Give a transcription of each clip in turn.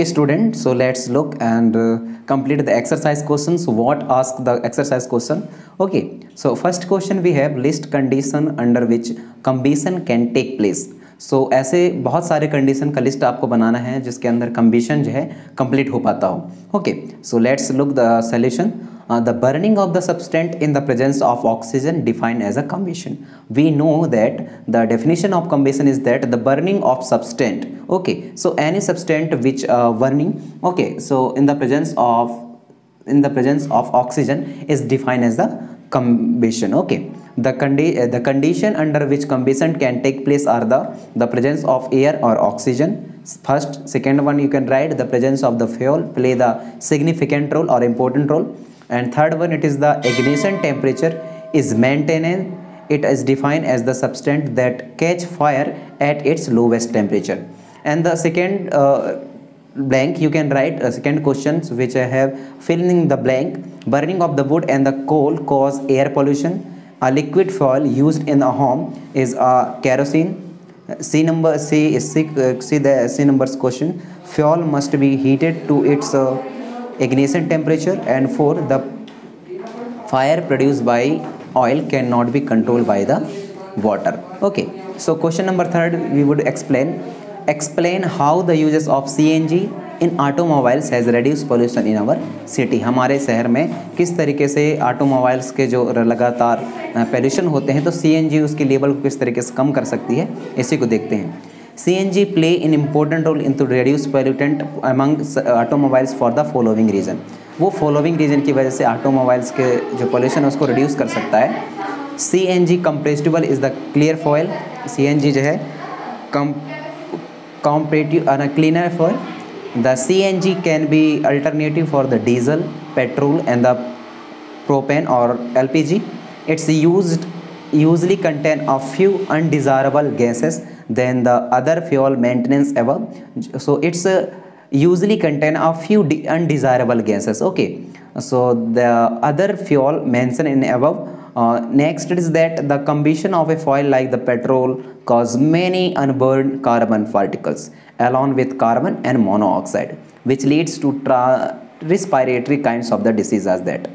Okay, student. So let's look and complete the exercise question. So what ask the exercise question? Okay. So first question we have list condition under which combustion can take place. So ऐसे बहुत सारे condition का list आपको बनाना है जिसके अंदर कम्बिशन जो है कंप्लीट हो पाता हो. Okay. So let's look the solution. The burning of the substance in the presence of oxygen defined as a combustion. We know that the definition of combustion is that the burning of substance. Okay, so any substance which burning. Okay, so in the presence of oxygen is defined as the combustion. Okay, the condition under which combustion can take place are the presence of air or oxygen. First, second one you can write the presence of the fuel play the significant role or important role. And third one, it is the ignition temperature is maintained. It is defined as the substance that catch fire at its lowest temperature. And the second blank you can write second questions which I have filling the blank. Burning of the wood and the coal cause air pollution. A liquid fuel used in a home is kerosene. C numbers question. Fuel must be heated to its ignition temperature. And 4, the fire produced by oil cannot be controlled by the water. Okay, so question number 3 we would explain how the uses of CNG in automobiles has reduced pollution in our city. हमारे शहर में किस तरीके से automobiles के जो लगातार pollution होते हैं तो CNG उसके लेवल को किस तरीके से कम कर सकती है, इसी को देखते हैं. CNG play an important role in to reduce pollutant among automobiles for the following reason. वो फॉलोइंग रीजन की वजह से ऑटोमोबाइल्स के जो पोल्यूशन है उसको रिड्यूस कर सकता है. CNG compressible is the clear foil. CNG जो है comparative cleaner fuel. The CNG can be alternative for the diesel, petrol and the propane or LPG. It's usually contain a few undesirable gases than the other fuel maintenance above. So it's usually contain a few undesirable gases. Okay, so the other fuel mentioned in above. Next is that the combustion of a fuel like the petrol cause many unburned carbon particles along with carbon and monoxide, which leads to respiratory kinds of the disease as that.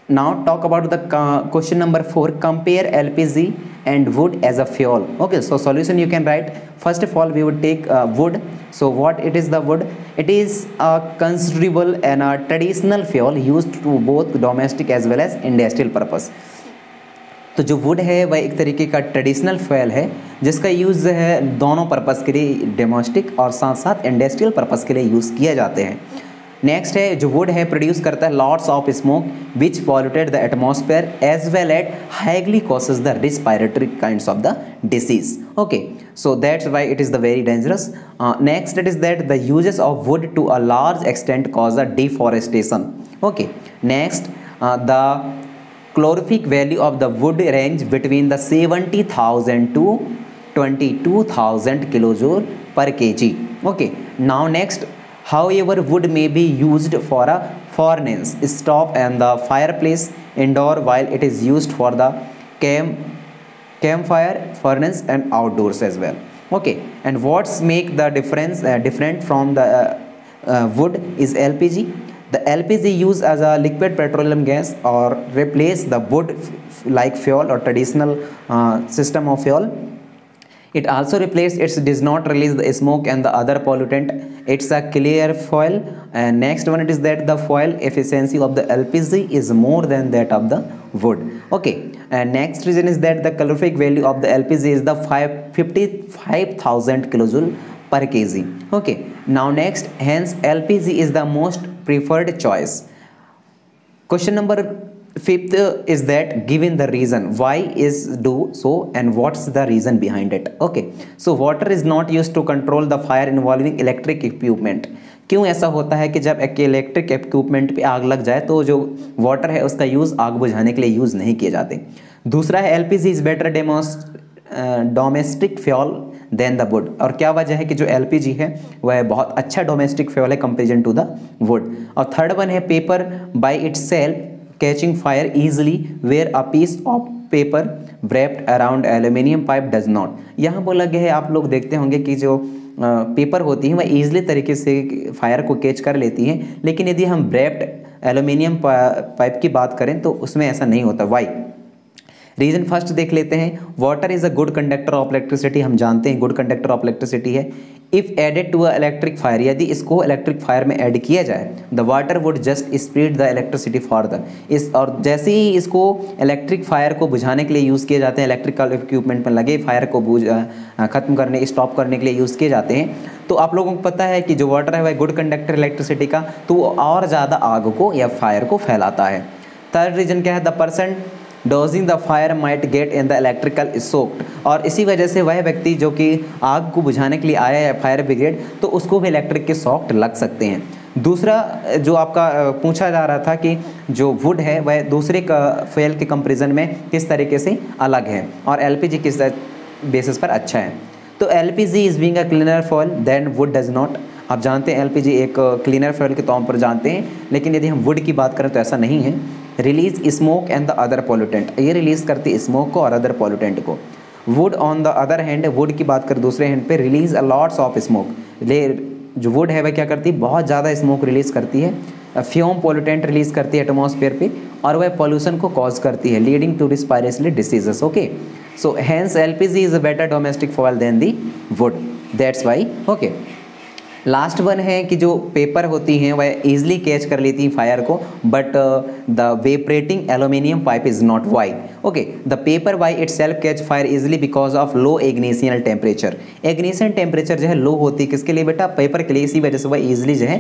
Now talk about the question number 4. Compare LPG and wood as a fuel. Okay, so solution you can write. First of all we would take wood. So what it is the wood? It is a considerable and a traditional fuel used to both domestic as well as industrial purpose. तो जो would है वह एक तरीके का traditional fuel है जिसका use है दोनों पर्पस के लिए, डोमेस्टिक और साथ साथ इंडस्ट्रियल पर्पस के लिए यूज़ किए जाते हैं. नेक्स्ट है जो वुड है प्रोड्यूस करता है lots of smoke which polluted the atmosphere as well at highly causes the respiratory kinds of the disease. Okay, so that's why it is the very dangerous. Next it is that the uses of wood to a large extent cause a deforestation. Okay, next the calorific value of the wood range between the 70,000 to 22,000 kilojoule per kg. Okay, now next, however wood may be used for a furnace stove and the fireplace indoor while it is used for the campfire furnace and outdoors as well. Okay, and what's make the difference different from the wood is LPG. The LPG used as a liquid petroleum gas or replace the wood like fuel or traditional system of fuel. It also replaced, it does not release the smoke and the other pollutant. It's a clear fuel. And next one it is that the fuel efficiency of the LPG is more than that of the wood. Okay, and next reason is that the calorific value of the LPG is the 55,000 kilojoule per kg. Okay, now next, hence LPG is the most preferred choice. Question number 5 is that given the reason why is do so and what's the reason behind it. Okay, so water is not used to control the fire involving electric equipment. क्यों ऐसा होता है कि जब एक electric equipment पे आग लग जाए तो जो वाटर है उसका यूज़ आग बुझाने के लिए यूज़ नहीं किए जाते. दूसरा है LPG is better domestic fuel than the wood. और क्या वजह है कि जो LPG है वह बहुत अच्छा डोमेस्टिक फ्यूल है कंपेरिजन टू द वुड. और थर्ड वन है paper by itself catching fire easily where a piece of paper wrapped around aluminium pipe does not. यहाँ बोला गया है, आप लोग देखते होंगे कि जो पेपर होती हैं वह ईजिली तरीके से फायर को कैच कर लेती हैं, लेकिन यदि हम ब्रेप्ड एल्यूमिनियम पाइप की बात करें तो उसमें ऐसा नहीं होता। वाई रीज़न फर्स्ट देख लेते हैं। Water is a good conductor of electricity, हम जानते हैं गुड कंडक्टर ऑफ इलेक्ट्रिसिटी है। If added to a electric fire, यदि इसको इलेक्ट्रिक फायर में ऐड किया जाए, the water would just spread the electricity further. इस और जैसे ही इसको इलेक्ट्रिक फायर को बुझाने के लिए यूज़ किए जाते हैं, इलेक्ट्रिकल इक्विपमेंट में लगे फायर को ख़त्म करने स्टॉप करने के लिए यूज़ किए जाते हैं, तो आप लोगों को पता है कि जो वाटर है वह गुड कंडक्टर इलेक्ट्रिसिटी का, तो वो और ज़्यादा आग को या फायर को फैलाता है। थर्ड रीज़न क्या है, the person dosing the fire might get in the electrical soaked, और इसी वजह से वह व्यक्ति जो कि आग को बुझाने के लिए आया है फायर ब्रिगेड, तो उसको भी इलेक्ट्रिक के शॉक लग सकते हैं। दूसरा जो आपका पूछा जा रहा था कि जो वुड है वह दूसरे का फ्यूल के कंपैरिजन में किस तरीके से अलग है और एलपीजी किस बेसिस पर अच्छा है, तो LPG is being a cleaner fuel than wood does not. आप जानते हैं एलपीजी एक क्लीनर फ्यूल के तौर पर जानते हैं, लेकिन यदि हम वुड की बात करें तो ऐसा नहीं है। Release smoke and the other pollutant, ये रिलीज़ करती है स्मोक को और अदर पॉल्यूटेंट को। Would on the other hand, would की बात करें दूसरे हैंड पे, release a lots of smoke, जो वुड है वह क्या करती है, बहुत ज़्यादा स्मोक रिलीज़ करती है, फ्यूम पॉल्यूटेंट रिलीज़ करती है एटमॉस्फेयर पे, और वह पॉल्यूशन को कॉज करती है, leading to respiratory diseases. Okay, so hence LPG is a better domestic fuel than the wood, that's why. Okay, last one है कि जो पेपर होती हैं वह ईजिली कैच कर लेती हैं फायर को, but the vaporating aluminium pipe is not why. Okay, the paper why itself catch fire easily because of low ignition temperature. Ignition temperature जो है लो होती है किसके लिए बेटा, पेपर के लिए, इसी वजह से वह ईजिली जो है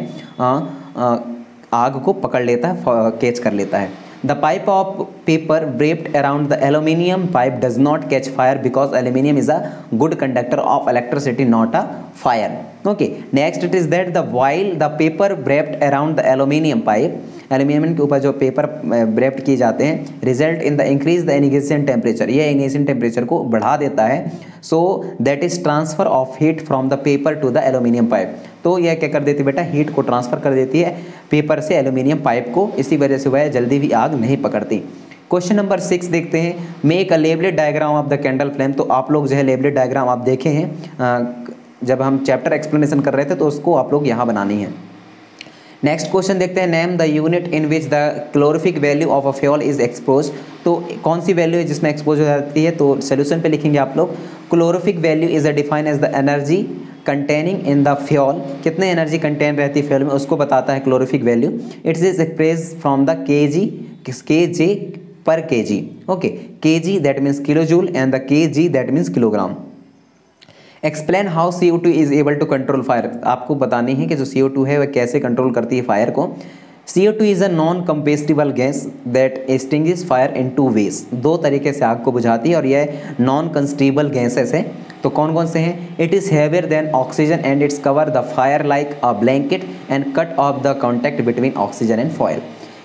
आग को पकड़ लेता है, कैच कर लेता है। The pipe of paper wrapped around the aluminium pipe does not catch fire because aluminium is a good conductor of electricity, not a fire. Okay, next it is that the while the paper wrapped around the aluminium pipe, aluminium के ऊपर जो paper wrapped किए जाते हैं, result in the increase the ignition temperature, ये ignition temperature को बढ़ा देता है, so that is transfer of heat from the paper to the aluminium pipe, तो यह क्या कर देती है बेटा, हीट को ट्रांसफ़र कर देती है पेपर से एल्यूमिनियम पाइप को, इसी वजह से वह जल्दी भी आग नहीं पकड़ती। क्वेश्चन नंबर 6 देखते हैं, make a labelled diagram of the candle flame. तो आप लोग जो है लेबलेट डायग्राम आप देखे हैं जब हम चैप्टर एक्सप्लेनेशन कर रहे थे, तो उसको आप लोग यहाँ बनानी है। नेक्स्ट क्वेश्चन देखते हैं, name the unit in which the calorific value of a fuel is expressed. तो कौन सी वैल्यू है जिसमें एक्सपोज हो जाती है, तो सोल्यूशन पे लिखेंगे आप लोग, calorific value is a define as the energy containing in the fuel, कितने एनर्जी कंटेन रहती है फ्यूल में, उसको बताता है calorific value. It's is express from the K per K G. Okay, K G that means kilo joule and the K G that means kilogram. Explain how CO2 is able to control fire, आपको बतानी है कि जो CO2 है वह कैसे control करती है फायर को। CO2 is a non combustible gas that extinguish fire in 2 ways, 2 तरीके से आग को बुझाती है और यह नॉन कंस्टिबल गैसेस है। तो कौन कौन से हैं, it is heavier than oxygen and its cover the fire like a blanket and cut off the contact between oxygen and foil.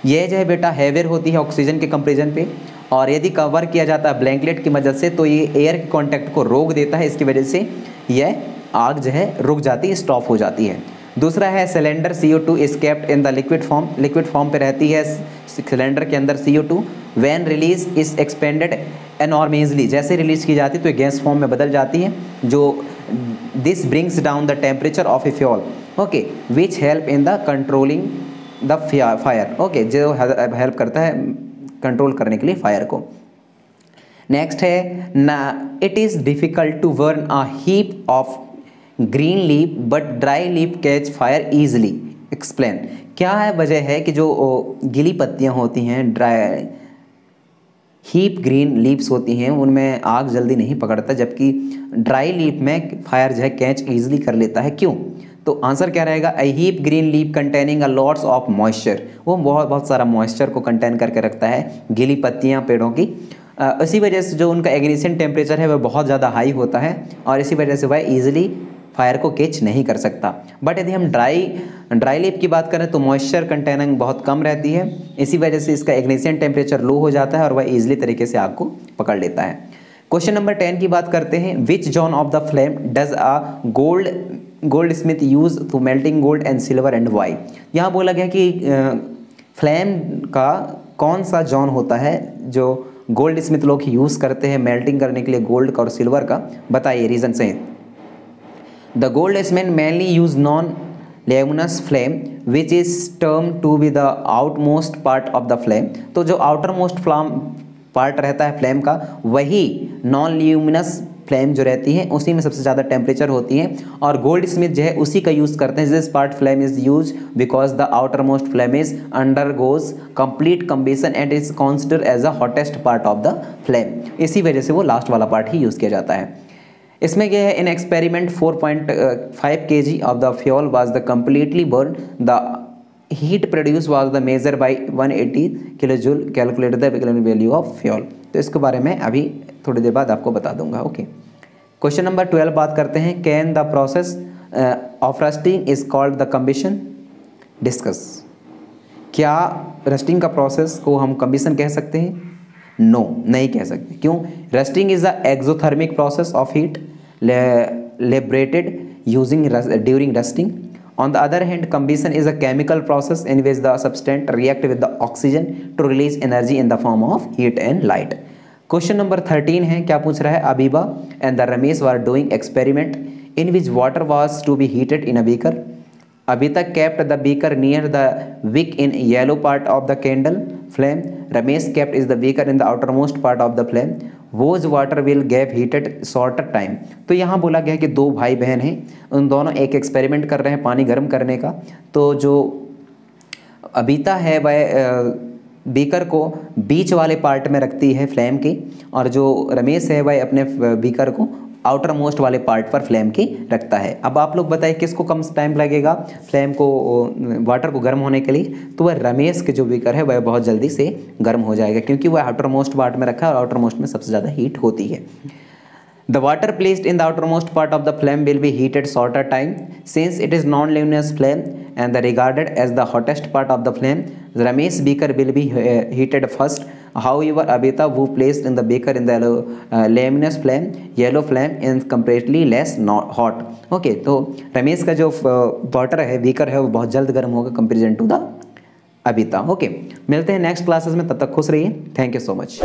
यह जो है बेटा हैवियर होती है ऑक्सीजन के कंपेरिजन पे, और यदि कवर किया जाता है ब्लैंकेट की मदद से तो ये एयर के कॉन्टैक्ट को रोक देता है, इसकी वजह से यह आग जो है रुक जाती है, स्टॉप हो जाती है। दूसरा है cylinder CO2 is kept in the liquid form, liquid form पे रहती है सिलेंडर के अंदर CO2, when release is expanded enormously, जैसे रिलीज की जाती है तो ये गैस फॉर्म में बदल जाती है, जो this brings down the temperature of a fuel, okay, which help in the controlling the fire, okay, जो हेल्प करता है कंट्रोल करने के लिए फायर को। नेक्स्ट है ना, it is difficult to burn a heap of green leaf but dry leaf catch fire easily, explain. क्या है वजह है कि जो गीली पत्तियां होती हैं, ड्राई हीप ग्रीन लीव्स होती हैं, उनमें आग जल्दी नहीं पकड़ता, जबकि ड्राई लीफ में फायर जो है कैच ईजिली कर लेता है, क्यों? तो आंसर क्या रहेगा, a heap green leaf containing a lots of moisture, वो बहुत सारा मॉइस्चर को कंटेन करके रखता है, गीली पत्तियाँ पेड़ों की, इसी वजह से जो उनका इग्निशन टेम्परेचर है वह बहुत ज़्यादा हाई होता है और इसी वजह से वह ईजिली फायर को कैच नहीं कर सकता। बट यदि हम ड्राई लीफ की बात करें तो मॉइस्चर कंटेनिंग बहुत कम रहती है, इसी वजह से इसका इग्निशन टेम्परेचर लो हो जाता है और वह ईजिली तरीके से आग को पकड़ लेता है। क्वेश्चन नंबर 10 की बात करते हैं, which zone of the flame does a goldsmith use to melting gold and silver and why. यहाँ बोला गया कि फ्लेम का कौन सा जॉन होता है जो गोल्ड स्मिथ लोग यूज़ करते हैं मेल्टिंग करने के लिए गोल्ड का और सिल्वर का, बताइए रीज़न सहित। The Goldsmith mainly use non luminous flame which is termed to be the outmost part of the flame। तो जो आउटर मोस्ट फ्लाम पार्ट रहता है फ्लेम का, वही नॉन ल्यूमिनस फ्लेम जो रहती है उसी में सबसे ज़्यादा टेम्परेचर होती है, और गोल्ड स्मिथ जो है उसी का यूज़ करते हैं। This part flame is use because the outermost flame is undergoes complete combustion and is consider as a hottest part of the flame. इसी वजह से वो लास्ट वाला पार्ट ही यूज़ किया जाता है। इसमें क्या है, in experiment 4.5 kg of the fuel was the completely burn, the heat produce was the measure by 180 kilo joule, calculate the value of fuel. तो इसके बारे में अभी थोड़ी देर बाद आपको बता दूंगा। ओके, क्वेश्चन नंबर 12 बात करते हैं, can the process of rusting is called the कम्बिशन, discuss. क्या रस्टिंग का प्रोसेस को हम कम्बिशन कह सकते हैं? नो, नहीं कह सकते। क्यों? Rusting is the exothermic process of heat liberated using during rusting. On the other hand, combustion is a chemical process in which the substance react with the oxygen to release energy in the form of heat and light. Question number 13 है, क्या पूछ रहा है? Abiba and the Ramesh were doing experiment in which water was to be heated in a beaker. Abita kept the beaker near the wick in yellow part of the candle flame. Ramesh kept is the beaker in the outermost part of the flame. Whose water will get heated shorter time? तो यहाँ बोला गया कि दो भाई बहन हैं, उन दोनों एक एक्सपेरिमेंट कर रहे हैं पानी गर्म करने का। तो जो अबिता है वह बीकर को बीच वाले पार्ट में रखती है फ्लेम के, और जो रमेश है वह अपने बीकर को आउटर मोस्ट वाले पार्ट पर फ्लेम की रखता है। अब आप लोग बताइए किसको कम टाइम लगेगा फ्लेम को, वाटर को गर्म होने के लिए? तो वह रमेश के जो बीकर है वह बहुत जल्दी से गर्म हो जाएगा, क्योंकि वह आउटर मोस्ट पार्ट में रखा है और आउटर मोस्ट में सबसे ज़्यादा हीट होती है। The water placed in the outermost part of the flame will be heated shorter time since it is non-luminous flame and the regarded as the hottest part of the flame. The Ramesh beaker will be heated first. However, Abita who placed in the beaker in the luminous flame, yellow flame is completely less hot. Okay, तो रमेश का जो water है beaker है वो बहुत जल्द गर्म होगा comparison to the Abita. Okay, मिलते हैं नेक्स्ट क्लासेस में, तब तक खुश रहिए। Thank you so much.